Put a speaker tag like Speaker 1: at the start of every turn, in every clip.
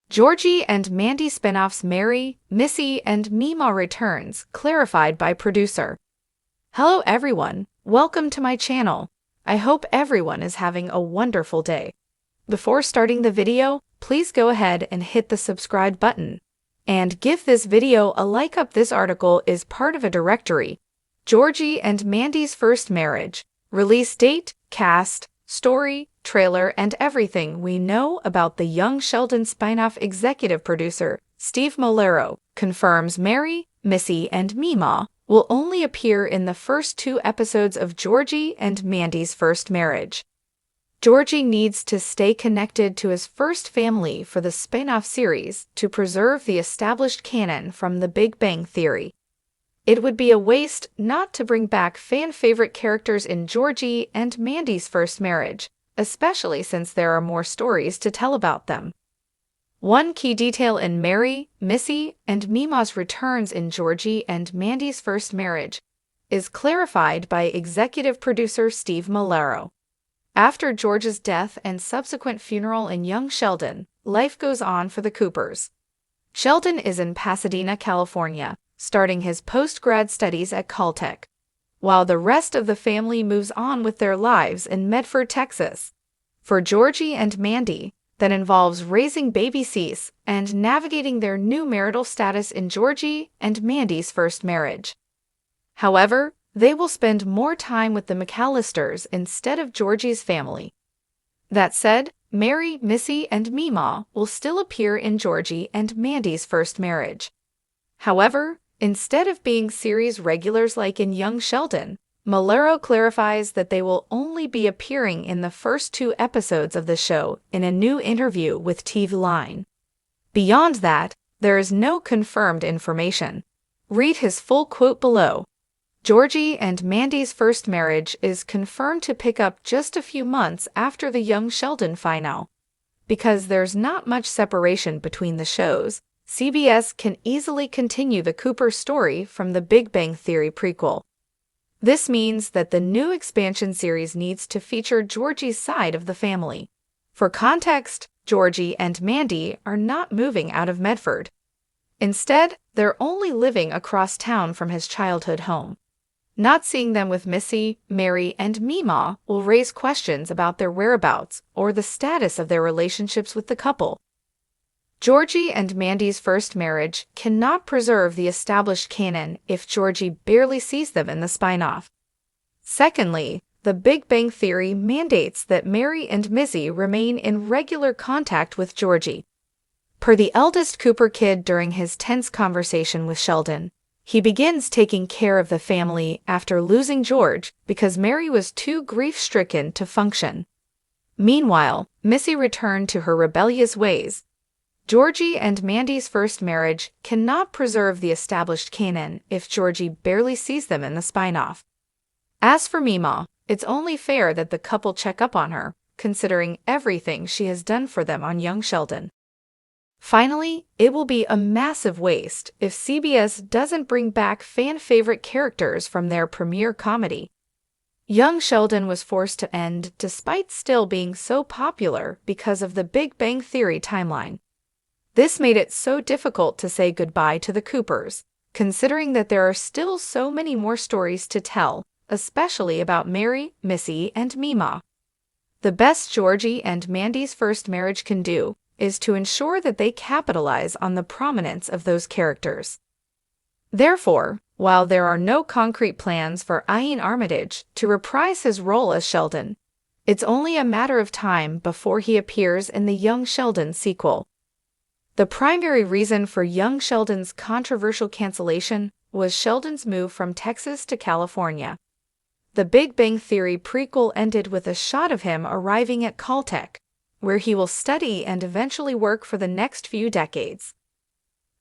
Speaker 1: Georgie and Mandy spinoffs Mary, Missy, and Meemaw returns, clarified by producer. Hello everyone, welcome to my channel. I hope everyone is having a wonderful day. Before starting the video, please go ahead and hit the subscribe button. And give this video a like up. This article is part of a directory. Georgie and Mandy's first marriage. Release date, cast, story, trailer, and everything we know about the Young Sheldon spin-off. Executive producer Steve Molero confirms Mary, Missy, and Meemaw will only appear in the first 2 episodes of Georgie and Mandy's first marriage. Georgie needs to stay connected to his first family for the spin-off series to preserve the established canon from The Big Bang Theory. It would be a waste not to bring back fan-favorite characters in Georgie and Mandy's first marriage, especially since there are more stories to tell about them. One key detail in Mary, Missy, and Meemaw's returns in Georgie and Mandy's first marriage is clarified by executive producer Steve Molero. After George's death and subsequent funeral in young Sheldon, life goes on for the Coopers. Sheldon is in Pasadena, California, starting his post-grad studies at Caltech, while the rest of the family moves on with their lives in Medford, Texas. For Georgie and Mandy, that involves raising baby Cease and navigating their new marital status in Georgie and Mandy's first marriage. However, they will spend more time with the McAllisters instead of Georgie's family. That said, Mary, Missy, and Meemaw will still appear in Georgie and Mandy's first marriage. However, instead of being series regulars like in Young Sheldon, Molero clarifies that they will only be appearing in the first 2 episodes of the show in a new interview with TV Line. Beyond that, there is no confirmed information. Read his full quote below. Georgie and Mandy's first marriage is confirmed to pick up just a few months after the Young Sheldon finale. Because there's not much separation between the shows, CBS can easily continue the Cooper story from the Big Bang Theory prequel. This means that the new expansion series needs to feature Georgie's side of the family. For context, Georgie and Mandy are not moving out of Medford. Instead, they're only living across town from his childhood home. Not seeing them with Missy, Mary, and Meemaw will raise questions about their whereabouts or the status of their relationships with the couple. Georgie and Mandy's first marriage cannot preserve the established canon if Georgie barely sees them in the spin-off. Secondly, The Big Bang Theory mandates that Mary and Missy remain in regular contact with Georgie. Per the eldest Cooper kid during his tense conversation with Sheldon, he begins taking care of the family after losing George because Mary was too grief-stricken to function. Meanwhile, Missy returned to her rebellious ways. Georgie and Mandy's first marriage cannot preserve the established canon if Georgie barely sees them in the spin-off. As for Meemaw, it's only fair that the couple check up on her, considering everything she has done for them on Young Sheldon. Finally, it will be a massive waste if CBS doesn't bring back fan-favorite characters from their premiere comedy. Young Sheldon was forced to end despite still being so popular because of the Big Bang Theory timeline. This made it so difficult to say goodbye to the Coopers, considering that there are still so many more stories to tell, especially about Mary, Missy, and Meemaw. The best Georgie and Mandy's first marriage can do is to ensure that they capitalize on the prominence of those characters. Therefore, while there are no concrete plans for Ian Armitage to reprise his role as Sheldon, it's only a matter of time before he appears in the Young Sheldon sequel. The primary reason for Young Sheldon's controversial cancellation was Sheldon's move from Texas to California. The Big Bang Theory prequel ended with a shot of him arriving at Caltech, where he will study and eventually work for the next few decades.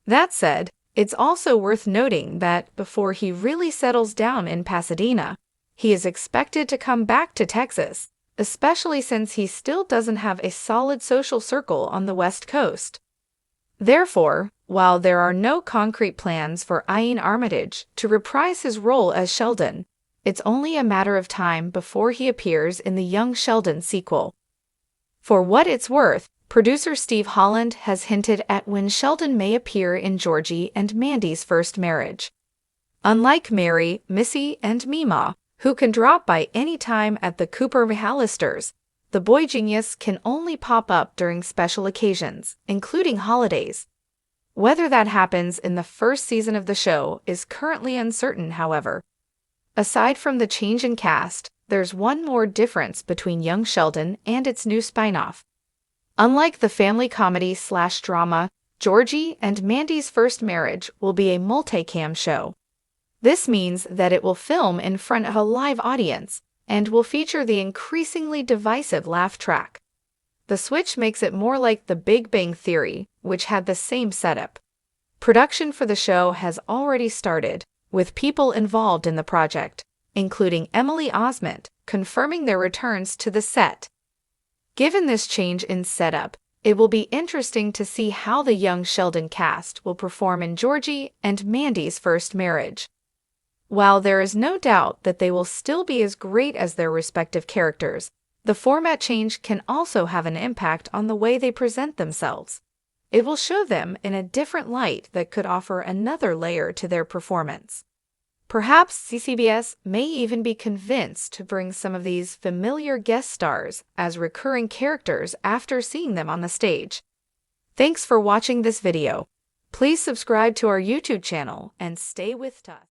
Speaker 1: That said, it's also worth noting that before he really settles down in Pasadena, he is expected to come back to Texas, especially since he still doesn't have a solid social circle on the West Coast. Therefore, while there are no concrete plans for Ian Armitage to reprise his role as Sheldon, it's only a matter of time before he appears in the Young Sheldon sequel. For what it's worth, Producer Steve Holland has hinted at when Sheldon may appear in Georgie and Mandy's first marriage. Unlike Mary, Missy, and Meemaw, who can drop by any time at the Cooper McAllisters, the boy genius can only pop up during special occasions, including holidays. Whether that happens in the first season of the show is currently uncertain, however. Aside from the change in cast, there's one more difference between young Sheldon and its new spin-off. Unlike the family comedy/drama, Georgie and Mandy's First Marriage will be a multicam show. This means that it will film in front of a live audience and will feature the increasingly divisive laugh track. The switch makes it more like The Big Bang Theory, which had the same setup. Production for the show has already started, with people involved in the project, including Emily Osment, confirming their returns to the set. Given this change in setup, it will be interesting to see how the young Sheldon cast will perform in Georgie and Mandy's First Marriage. While there is no doubt that they will still be as great as their respective characters, the format change can also have an impact on the way they present themselves. It will show them in a different light that could offer another layer to their performance. Perhaps CBS may even be convinced to bring some of these familiar guest stars as recurring characters after seeing them on the stage. Thanks for watching this video. Please subscribe to our YouTube channel and stay with us.